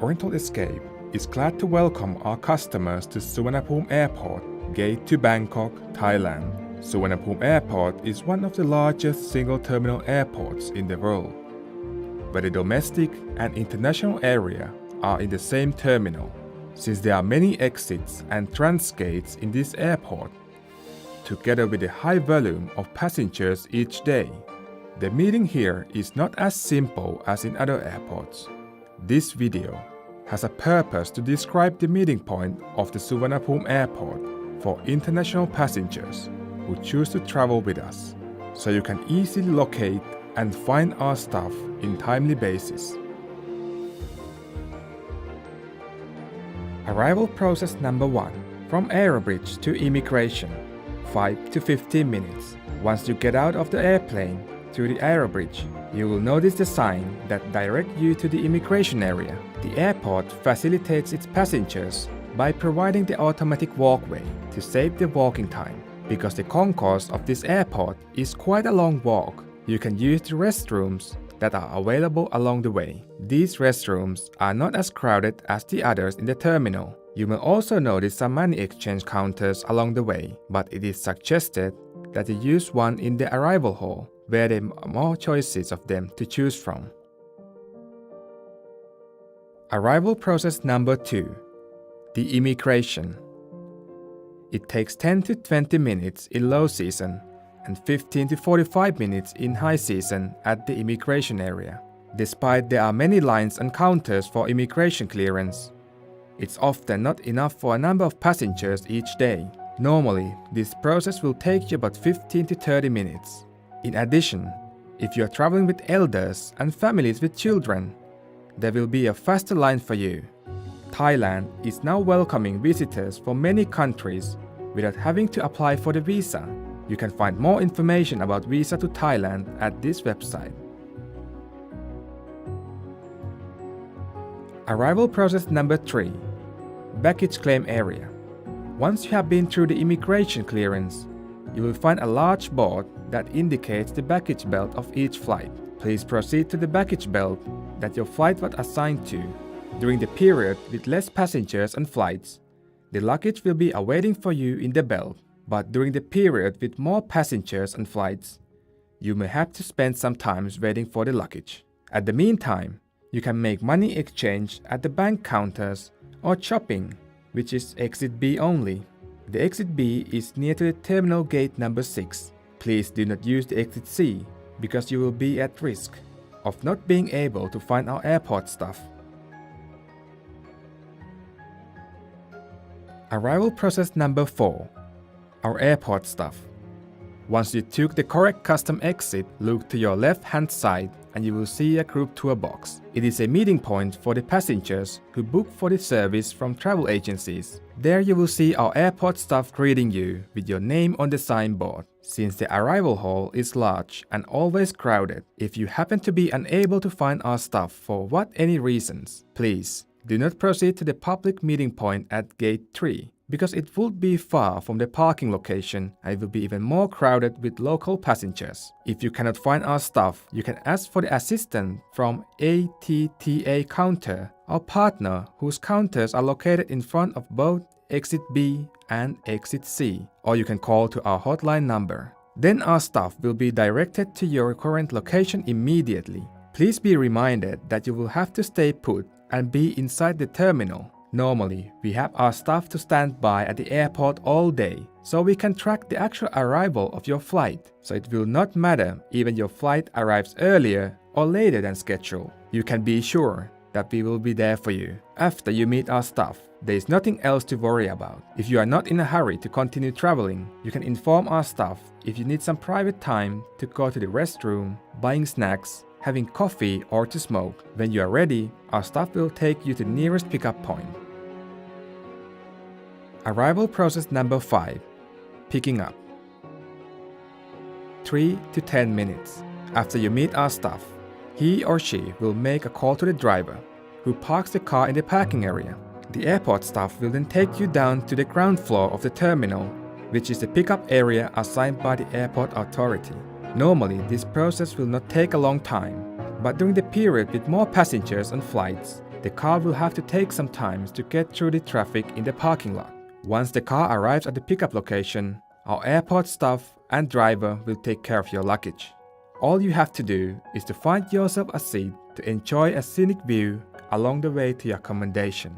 Oriental Escape is glad to welcome our customers to Suvarnabhumi Airport, gate to Bangkok, Thailand. Suvarnabhumi Airport is one of the largest single-terminal airports in the world, where the domestic and international area are in the same terminal, since there are many exits and transgates in this airport. Together with a high volume of passengers each day, the meeting here is not as simple as in other airports. This video has a purpose to describe the meeting point of the Suvarnabhumi Airport for international passengers who choose to travel with us, so you can easily locate and find our stuff in timely basis. Arrival process number 1. From aerobridge to immigration, 5 to 15 minutes. Once you get out of the airplane through the aerobridge, you will notice the sign that directs you to the immigration area. The airport facilitates its passengers by providing the automatic walkway to save the walking time. Because the concourse of this airport is quite a long walk, you can use the restrooms that are available along the way. These restrooms are not as crowded as the others in the terminal. You will also notice some money exchange counters along the way, but it is suggested that you use one in the arrival hall, where there are more choices of them to choose from. Arrival process number 2. The immigration. It takes 10 to 20 minutes in low season and 15 to 45 minutes in high season at the immigration area. Despite there are many lines and counters for immigration clearance, it's often not enough for a number of passengers each day. Normally, this process will take you about 15 to 30 minutes. In addition, if you are traveling with elders and families with children, there will be a faster line for you. Thailand is now welcoming visitors from many countries without having to apply for the visa. You can find more information about visa to Thailand at this website. Arrival process number 3. Baggage claim area. Once you have been through the immigration clearance, you will find a large board that indicates the baggage belt of each flight. Please proceed to the baggage belt that your flight was assigned to. During the period with less passengers and flights, the luggage will be awaiting for you in the belt. But during the period with more passengers and flights, you may have to spend some time waiting for the luggage. At the meantime, you can make money exchange at the bank counters or shopping, which is exit B only. The exit B is near to the terminal gate number 6. Please do not use the exit C because you will be at risk of not being able to find our airport stuff. Arrival process number 4. Our airport stuff. Once you took the correct custom exit, look to your left-hand side and you will see a group tour box. It is a meeting point for the passengers who book for the service from travel agencies. There you will see our airport staff greeting you with your name on the signboard. Since the arrival hall is large and always crowded, if you happen to be unable to find our stuff for any reasons, please do not proceed to the public meeting point at gate 3. Because it would be far from the parking location and it will be even more crowded with local passengers. If you cannot find our stuff, you can ask for the assistant from ATTA counter, our partner whose counters are located in front of both exit B and exit C, or you can call to our hotline number. Then our staff will be directed to your current location immediately. Please be reminded that you will have to stay put and be inside the terminal. Normally, we have our staff to stand by at the airport all day, so we can track the actual arrival of your flight, so it will not matter even your flight arrives earlier or later than scheduled. You can be sure that we will be there for you. After you meet our staff, there is nothing else to worry about. If you are not in a hurry to continue traveling, you can inform our staff if you need some private time to go to the restroom, buying snacks, having coffee or to smoke. When you are ready, our staff will take you to the nearest pickup point. Arrival process number 5. Picking up. 3 to 10 minutes. After you meet our staff, he or she will make a call to the driver, who parks the car in the parking area. The airport staff will then take you down to the ground floor of the terminal, which is the pickup area assigned by the airport authority. Normally, this process will not take a long time, but during the period with more passengers and flights, The car will have to take some time to get through the traffic in the parking lot. Once the car arrives at the pickup location, our airport staff and driver will take care of your luggage. All you have to do is to find yourself a seat to enjoy a scenic view along the way to your accommodation.